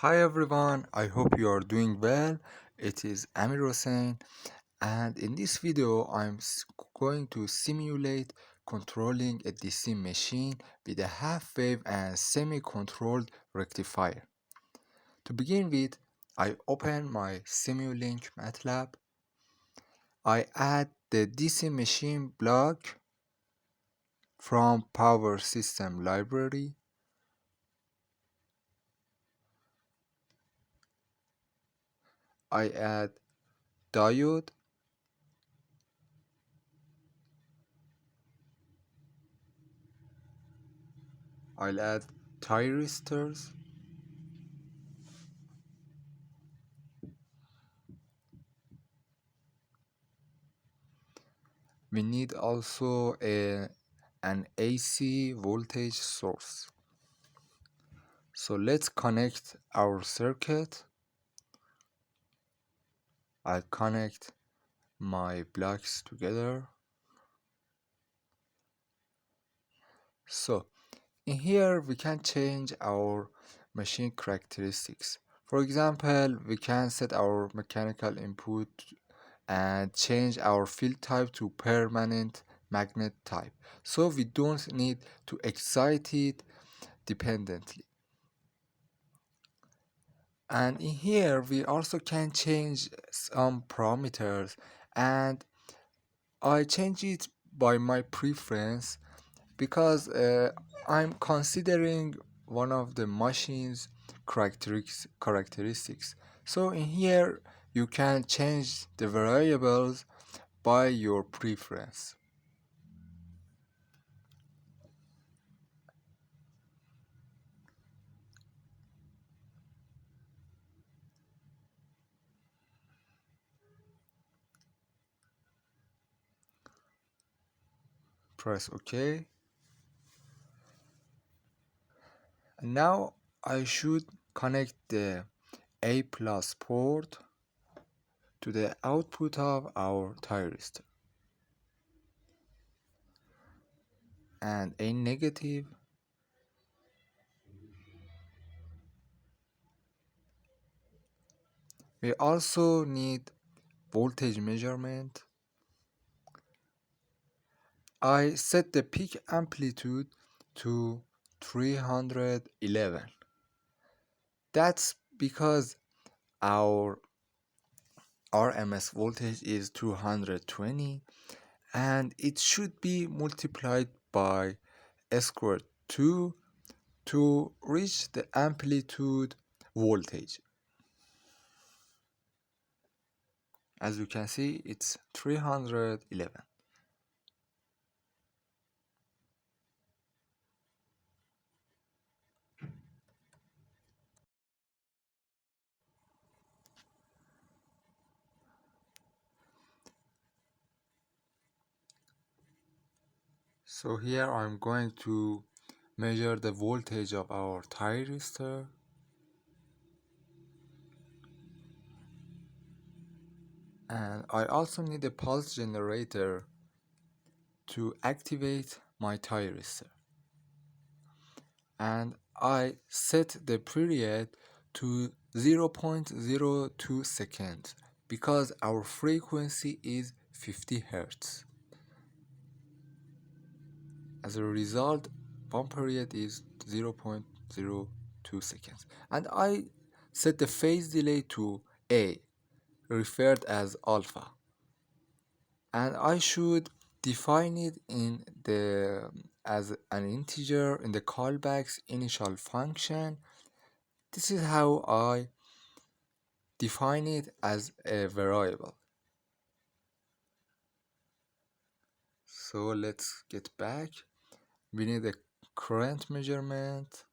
Hi everyone, I hope you are doing well. It is Amir Hossein, and in this video going to simulate controlling a DC machine with a half wave and semi-controlled rectifier. To begin with, I open my simulink MATLAB. I add the DC machine block from power system library. I add diode. I'll add thyristors. We need also an AC voltage source. So let's connect our circuit. I'll connect my blocks together. So in here we can change our machine characteristics. For example, we can set our mechanical input and change our field type to permanent magnet type. So we don't need to excite it dependently. And in here we also can change some parameters, and I change it by my preference because I'm considering one of the machine's characteristics. So in here you can change the variables by your preference. Press OK. And now I should connect the A plus port to the output of our thyristor, and A negative. We also need voltage measurement. I set the peak amplitude to 311. That's because our RMS voltage is 220, and it should be multiplied by square 2 to reach the amplitude voltage. As you can see, it's 311. So here I'm going to measure the voltage of our thyristor. And I also need a pulse generator to activate my thyristor. And I set the period to 0.02 seconds because our frequency is 50 Hz. As a result, one period is 0.02 seconds. And I set the phase delay to A, referred as alpha. And I should define it in the as an integer in the callback's initial function. This is how I define it as a variable. So let's get back. We need a current measurement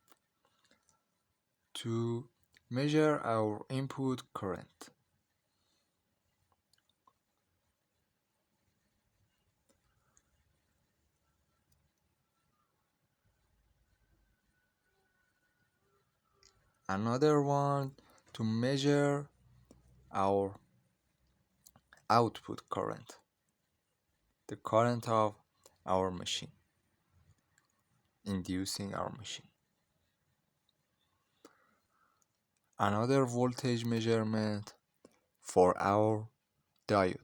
to measure our input current. Another one to measure our output current, the current of our machine, inducing our machine. another voltage measurement for our diode.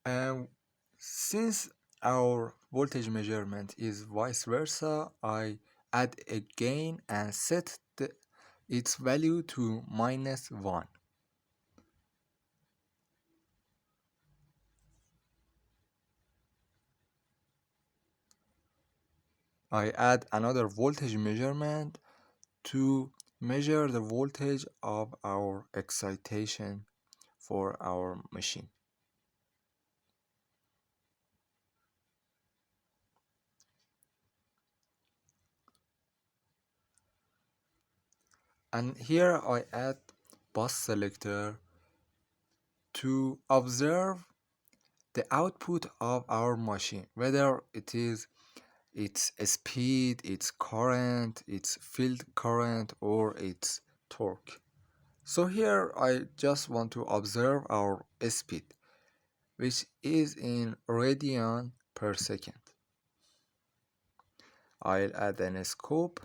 And since our voltage measurement is vice versa, I add a gain and set its value to -1. I add another voltage measurement to measure the voltage of our excitation for our machine. And here I add bus selector to observe the output of our machine, whether it is its speed, its current, its field current, or its torque. So here I just want to observe our speed, which is in radian per second. I'll add an scope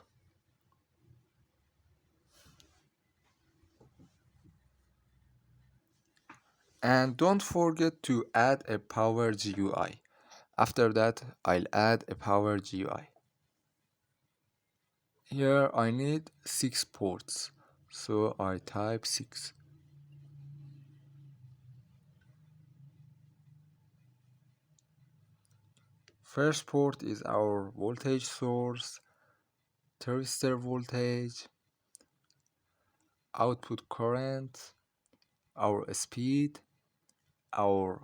and don't forget to add a power GUI. After that, I'll add a power GUI. Here I need 6 ports, so I type 6. First port is our voltage source, thyristor voltage, output current, our speed, our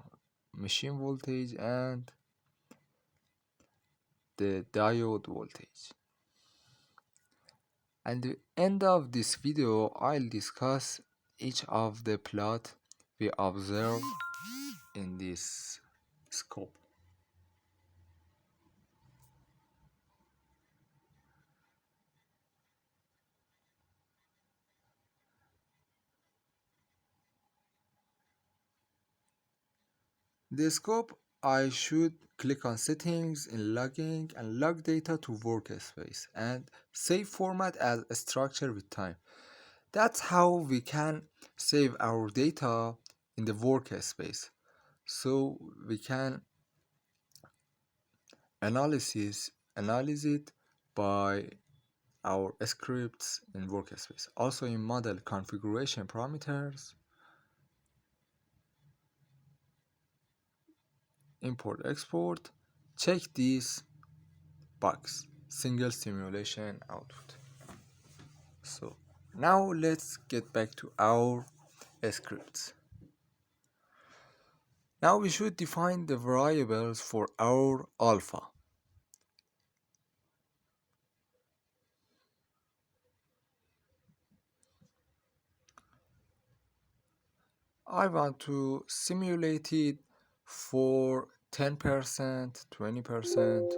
machine voltage, and the diode voltage. At the end of this video, I'll discuss each of the plot we observe in this scope. The scope, I should click on settings in logging and log data to workspace and save format as a structure with time. That's how we can save our data in the workspace. So we can analyze it by our scripts in workspace. Also in model configuration parameters, import export, check this box, single simulation output. So now let's get back to our scripts. Now we should define the variables for our alpha. I want to simulate it for 10%, 20%,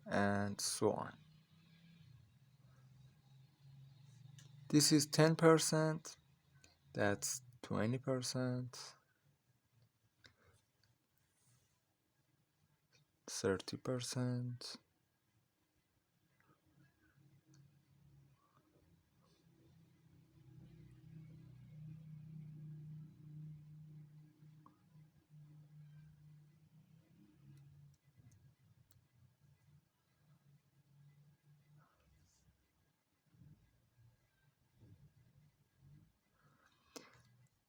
and so on. This is 10%, that's 20%, 30%,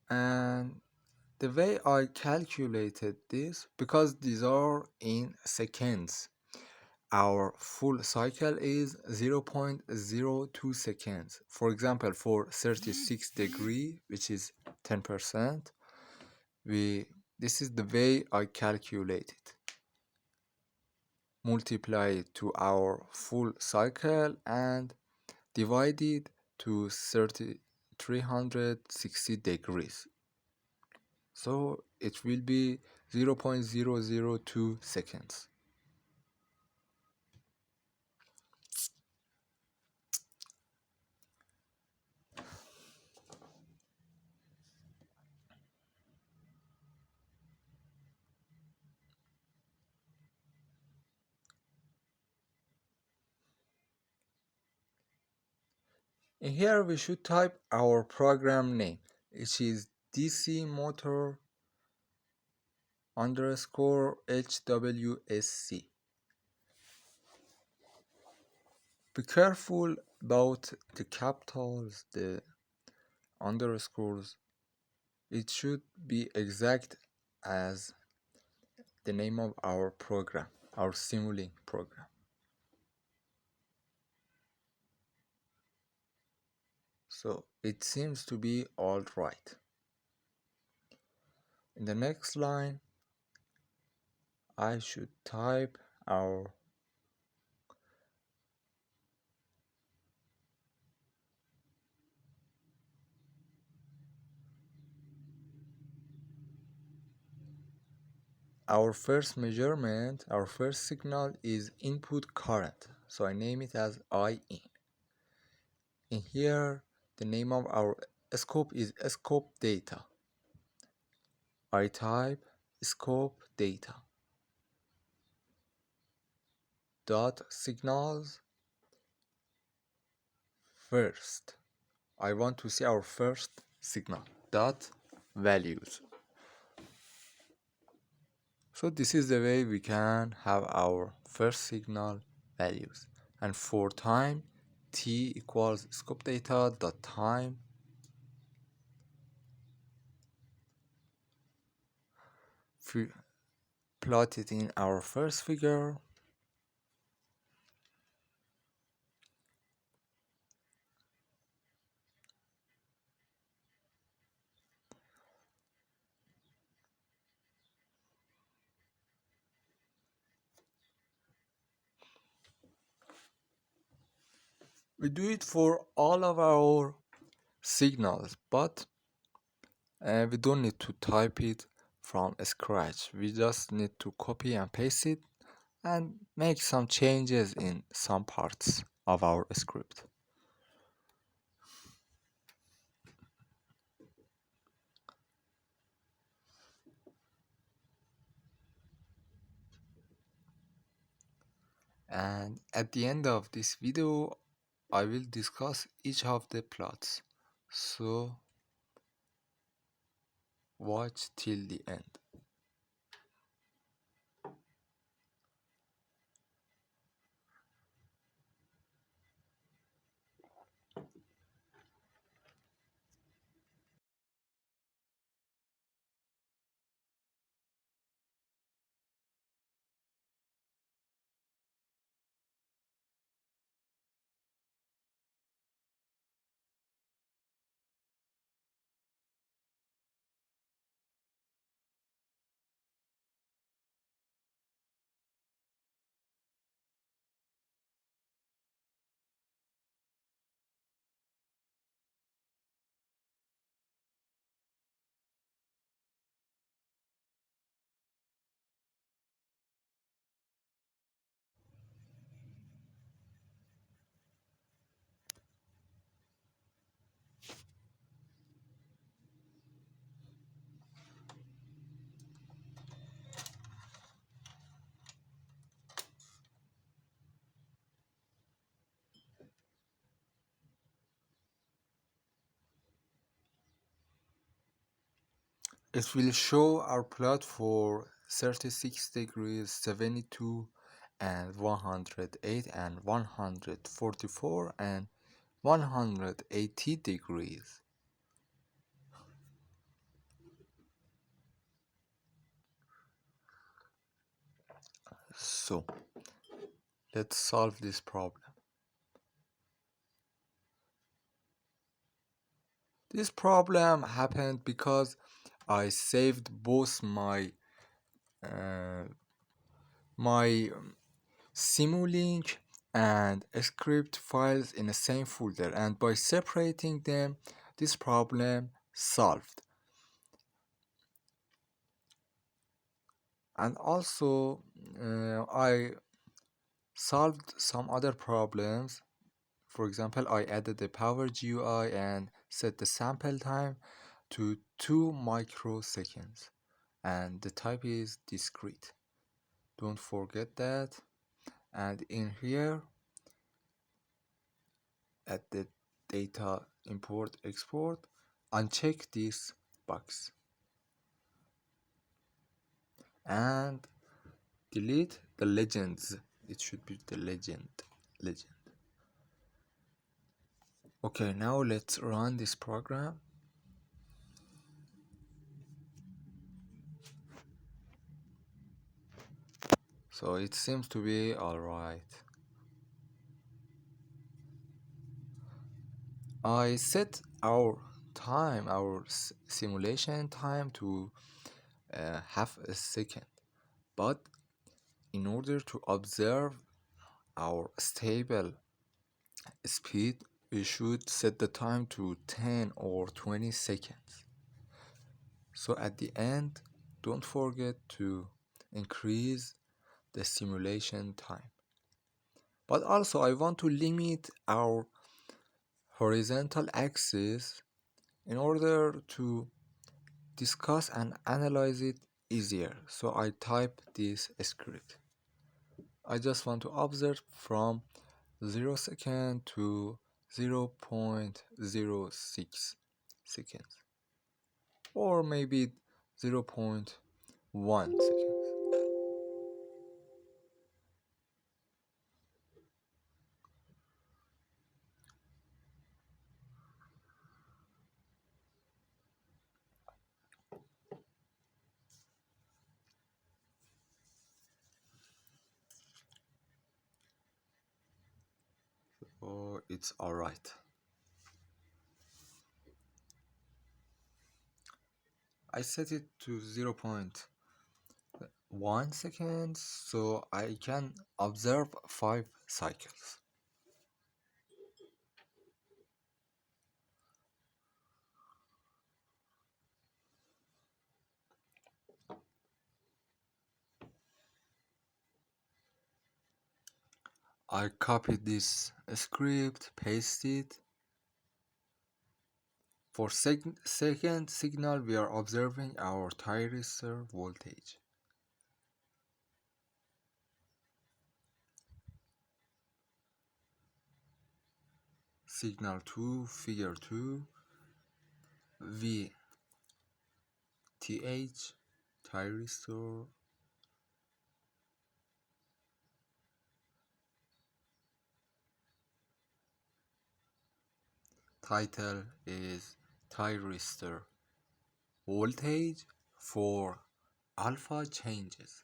and the way I calculated this, because these are in seconds, our full cycle is 0.02 seconds. For example, for 36 degree, which is 10%, this is the way I calculate it. Multiply it to our full cycle and divide it to 360 degrees. So it will be 0.002 seconds. In here we should type our program name, which is DC motor underscore HWSC. Be careful about the capitals, the underscores. It should be exact as the name of our program, our simulink program. So it seems to be all right. In the next line, I should type our first measurement, our first signal is input current. So I name it as I in. In here, the name of our scope is scope data. I type scope data dot signals first. I want to see our first signal dot values. So this is the way we can have our first signal values. And for time, t equals scope data dot time. Plot it in our first figure. We do it for all of our signals, but we don't need to type it from scratch. We just need to copy and paste it and make some changes in some parts of our script. And at the end of this video, I will discuss each of the plots. So watch till the end. It will show our plot for 36 degrees, 72 and 108 and 144 and 180 degrees. So let's solve this problem. This problem happened because I saved both my my simulink and script files in the same folder, and by separating them, this problem solved. And also I solved some other problems. For example, I added the power GUI and set the sample time to 2 microseconds, and the type is discrete. Don't forget that. And in here at the data import export, uncheck this box and delete the legends. It should be the legend. Okay, now let's run this program. So it seems to be alright. I set our time, our simulation time to half a second, but in order to observe our stable speed, we should set the time to 10 or 20 seconds. So at the end, don't forget to increase the simulation time. But also I want to limit our horizontal axis in order to discuss and analyze it easier. So I type this script. I just want to observe from 0 second to 0.06 seconds, or maybe 0.1 seconds. Oh, it's alright. I set it to 0.1 seconds so I can observe 5 cycles. I copied this script, paste it. For second signal, we are observing our thyristor voltage. Signal 2, figure 2, VTH, thyristor. Title is thyristor voltage for alpha changes.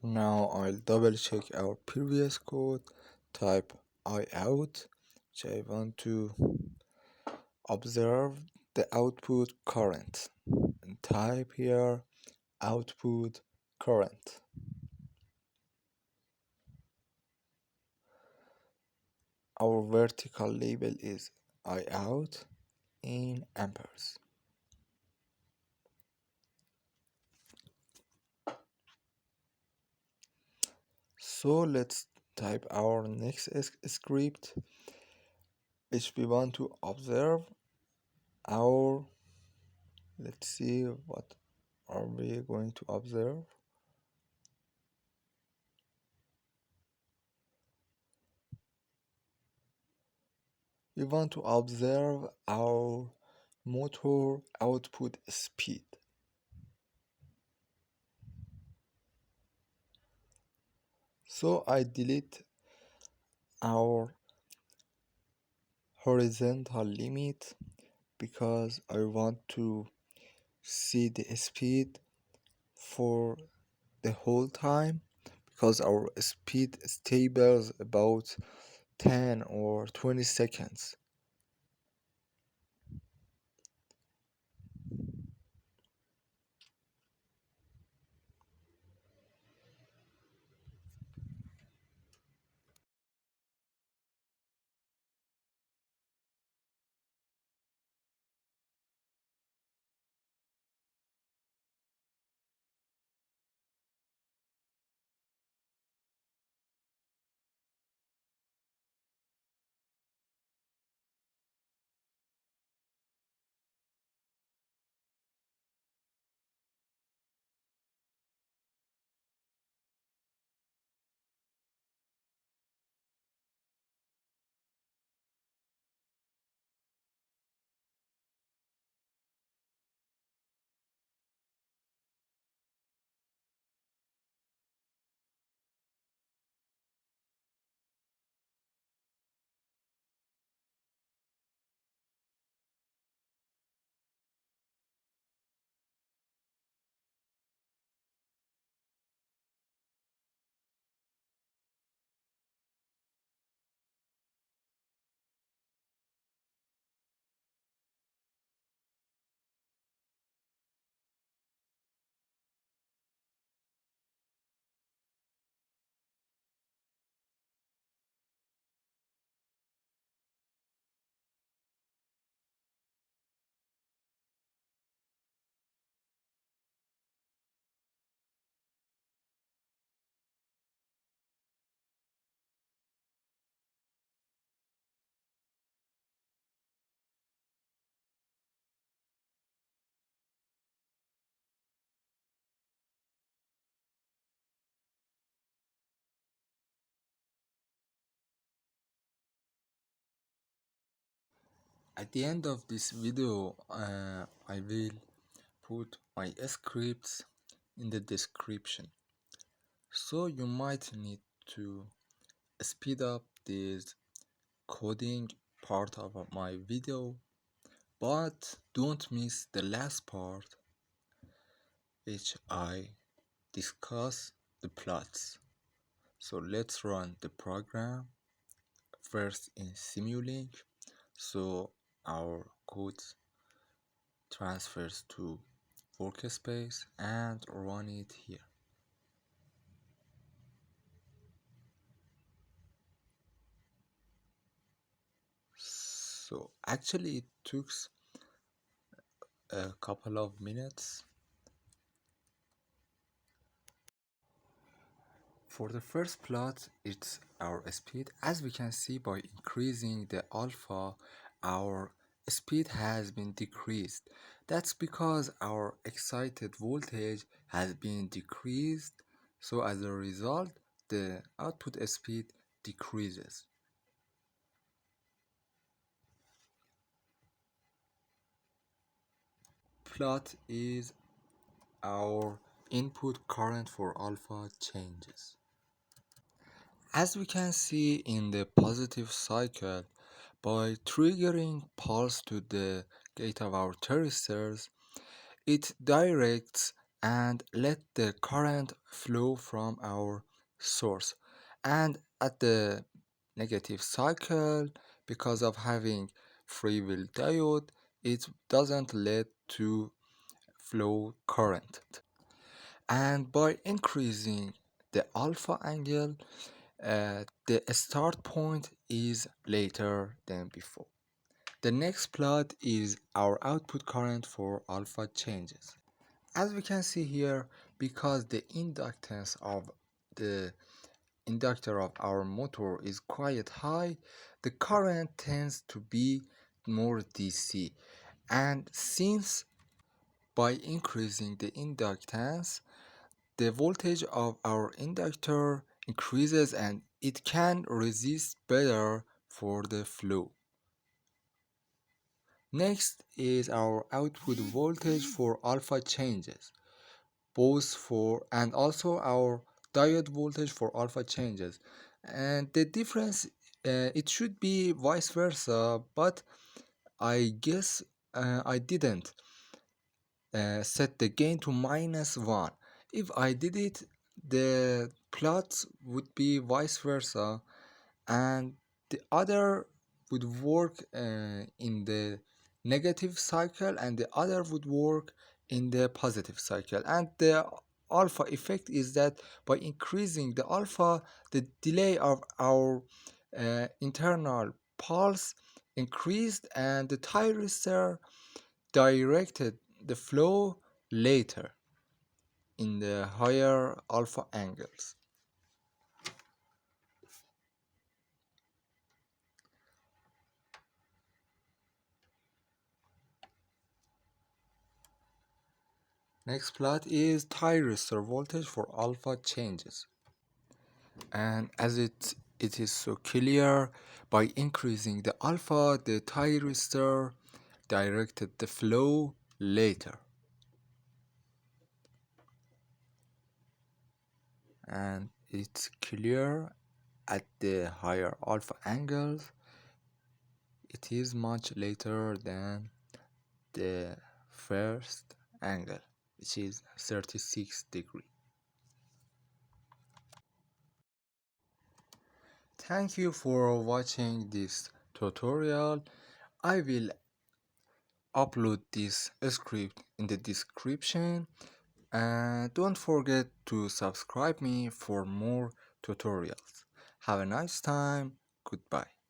Now I'll double check our previous code, type I out, which I want to observe the output current, and type here output current. Our vertical label is I out in amperes. So let's type our next script, which we want to observe our, let's see what are we going to observe. We want to observe our motor output speed. So I delete our horizontal limit because I want to see the speed for the whole time, because our speed stables about 10 or 20 seconds. At the end of this video, I will put my scripts in the description. So you might need to speed up this coding part of my video, but don't miss the last part, which I discuss the plots. So let's run the program first in simulink, so our code transfers to workspace, and run it here. So actually it took a couple of minutes. For the first plot, it's our speed. As we can see, by increasing the alpha, our speed has been decreased. That's because our excited voltage has been decreased, so as a result the output speed decreases. Plot is our input current for alpha changes. As we can see in the positive cycle, by triggering pulse to the gate of our thyristors, it directs and let the current flow from our source. And at the negative cycle, because of having free will diode, it doesn't let to flow current. And by increasing the alpha angle, the start point is later than before. The next plot is our output current for alpha changes. As we can see here, because the inductance of the inductor of our motor is quite high, the current tends to be more DC. And since by increasing the inductance, the voltage of our inductor increases and it can resist better for the flow. Next is our output voltage for alpha changes, both for and also our diode voltage for alpha changes, and the difference, it should be vice versa, but I guess I didn't set the gain to -1. If I did it, the plots would be vice versa, and the other would work in the negative cycle, and the other would work in the positive cycle. And the alpha effect is that by increasing the alpha, the delay of our internal pulse increased, and the thyristor directed the flow later in the higher alpha angles. Next plot is thyristor voltage for alpha changes. And as it is so clear, by increasing the alpha, the thyristor directed the flow later. And it's clear at the higher alpha angles, it is much later than the first angle, which is 36 degrees. Thank you for watching this tutorial. I will upload this script in the description, and don't forget to subscribe me for more tutorials. Have a nice time. Goodbye.